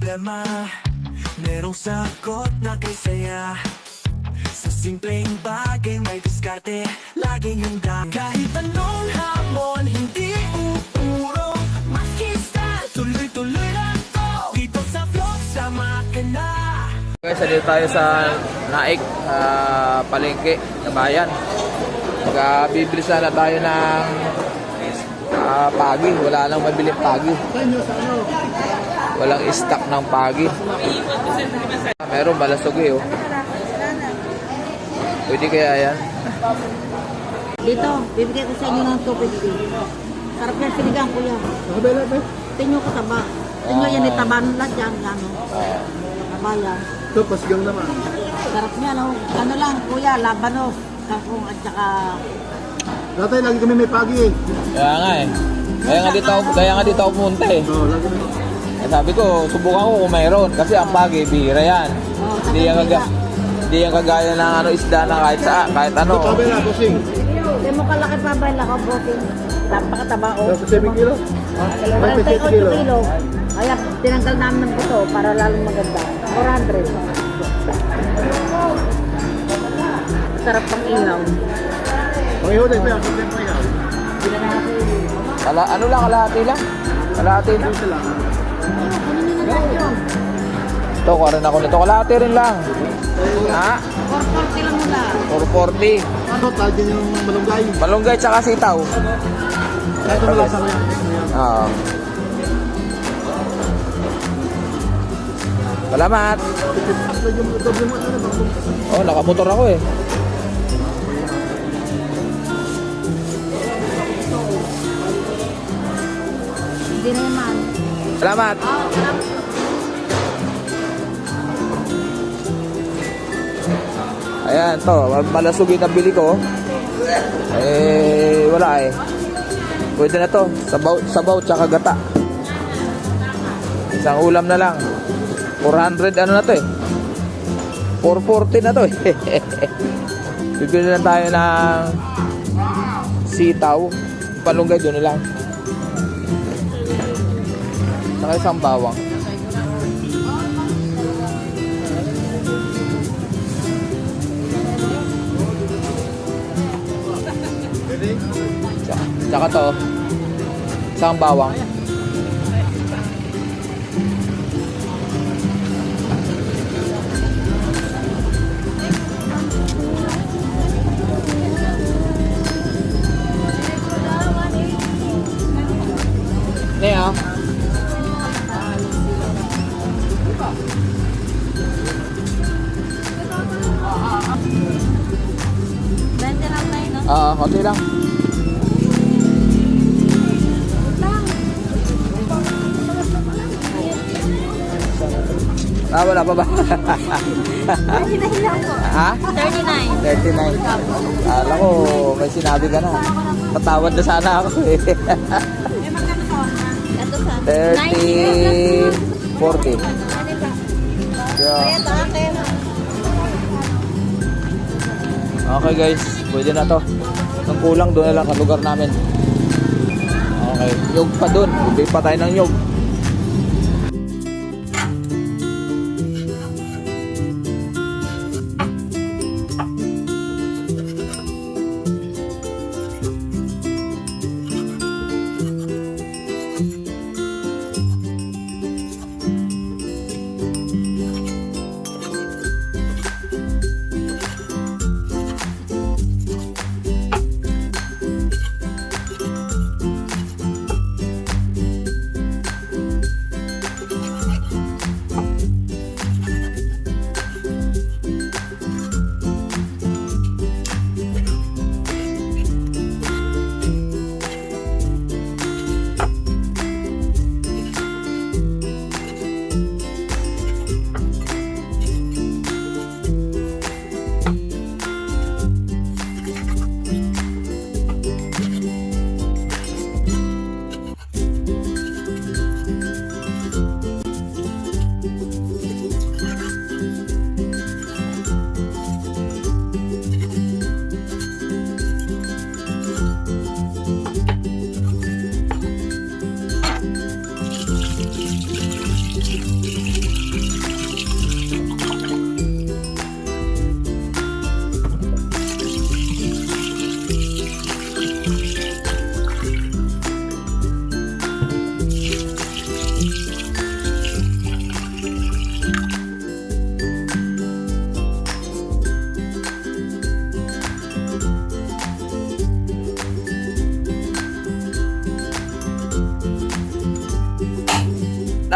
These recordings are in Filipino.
problema, merong sagot na kay saya. Sa simpleng bagay may diskarte, laging handa. Kahit anong hamon, hindi uuro, makista, tuloy-tuloy lang to. Dito sa vlog, sama ka na. Guys, dito tayo sa Naik, palengke na bayan. Bibili sana tayo ng pagi. Wala nang mabiling pagi. Walang stock ng pagi. Meron balasugi oh. Pwede kaya yan? Dito, bibigyan ko sa inyo ng 250. Sarap yan, sinigang ko yan. Tingnan ko taba. Tingnan yan, itaban lang dyan. Taba yan. Ito, pasigang naman. Sarap niya, no? Ano lang, kuya, labanos. Kangkong at saka... Dati, lagi kami may pagi eh. Kaya nga eh. Kaya nga dito ako pumunta eh. Oo, lagi kami. Sabi ko, subukan ko kung mayroon. Kasi ang pagi, bihira yan. Hindi yan kagaya ng isda na kahit ano. Ito, kabela, kusing. Hindi mo kalaki pa ba yung lakaboting? Napakataba o. 7 kilo? 48 kilo. Kaya tinanggal namin ng buto para lalong maganda. 400. Sarap pang ilaw. Ang iho din, pero sabihin pa yan. Ano lang, kalahati lang. Kalahati lang. Ito lang. Ito, kuha rin ako nito. Kalahati rin lang. Ha? 440 lang muna. 440. Ano, tagin yung malunggay. Malunggay tsaka sitaw. Ito mo lang sa mga. Oo. Salamat. Oh, nakamotor ako eh. Hindi na naman. Salamat. Ayan, to. Malasugi na bili ko. Wala eh. Pwede na to. Sabaw tsaka gata. Isang ulam na lang. 400 ano na to eh. 440 na to eh. Bibili lang tayo ng sitaw. Palunggay doon na lang. Saka isang bawang. Tsaka to. Isang bawang. Nih ah. Bente lang tayo, no? Konti lang. Wala pa ba? 39 lang po. Ha? 39. 39. Kala ko may sinabi ka na. Tatawad na sana ako eh. Ito sa 30, 40. Kaya ito akin. Okay guys, pwede na to. Ang kulang doon na lang sa lugar namin. Okay, nyug pa doon. Bibig pa tayo ng nyug.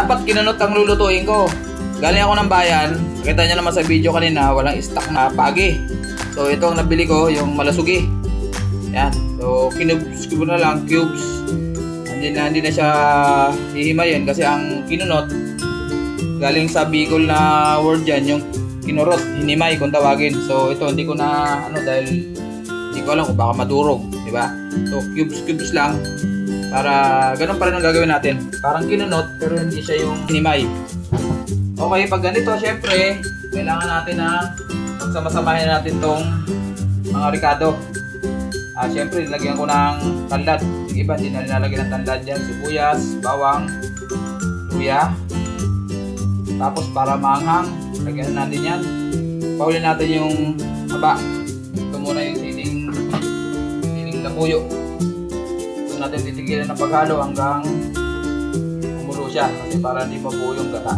Dapat kinunot ang lulutuin ko. Galing ako ng bayan. Nakita niyo naman sa video kanina, walang stock na pagi. So ito ang nabili ko, yung malasugi. Yan. So kinubs ko na lang, cubes. Hindi na siya hihimayin kasi ang kinunot galing sa Bicol na word yan, yung kinurot, hinimay kung tawagin. So ito hindi ko na dahil hindi ko alam kung baka madurog, di ba? So cubes lang para ganun pa rin ang gagawin natin. Parang kinunot pero hindi siya yung hinimay. Okay, pag ganito syempre kailangan natin na pagsama-samahin natin tong mga ricado. Syempre nilagyan ko ng tanlad. Yung iba hindi na nilalagyan ng tanlad dyan. Sibuyas, bawang, luya. Tapos para maanghang, lagyan natin yan. Paulin natin yung haba. Ito muna yung siling labuyo. Ito natin titigilan ng paghalo hanggang kumulo siya. Kasi para hindi mabuo yung gata.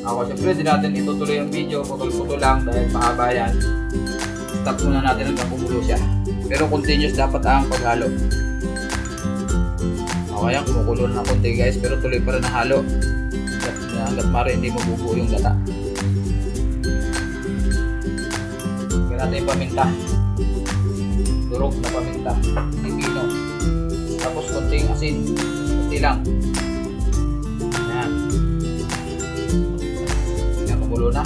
Ako syempre di natin itutuloy yung video. Putol-putol lang dahil mahaba yan. Stop muna natin hanggang kumulo siya. Pero continuous dapat ang paghalo. Okay yan, kumukulo na ng konti guys. Pero tuloy pa rin ang halo. Hanggat mara hindi mabubuo yung gata. Lagyan natin yung paminta. Durog na paminta. Pipino. Tapos konting asin. Konti lang. Ayan. Ayan, kumulo na.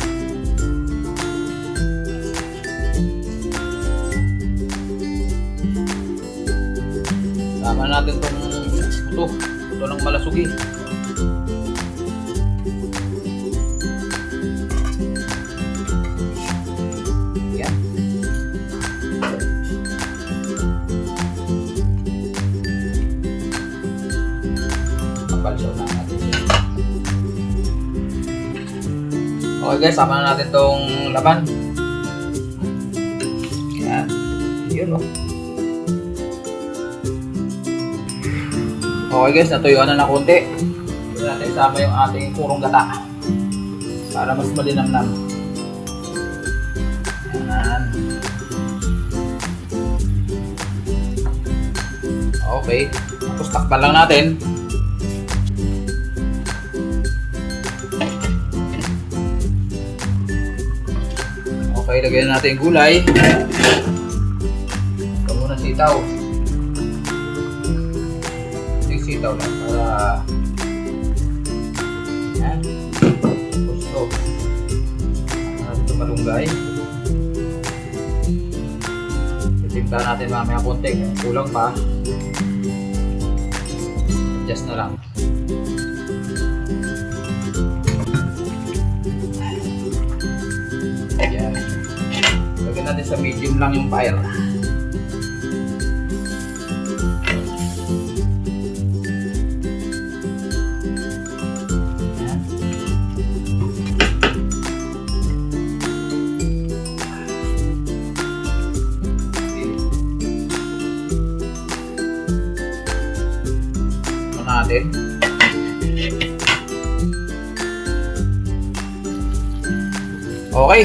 Sama natin itong puto ng malasugi. Yan. Kapalsaw na natin siya. Okay guys, sama na natin itong laman. Yan. Yun o. Okay guys, natuyuan na ng konti. Ito natin isama yung ating purong gata para mas malinamnam. Ayan. Okay, tapos takpan lang natin. Okay, lagyan natin yung gulay. Ito muna sitaw. Sitaw lang para yan gusto ito malunggay. Titimpa natin mamaya konti kulang pa, adjust na lang. Yan, lagyan natin sa medium lang yung fire. Natin. Okay,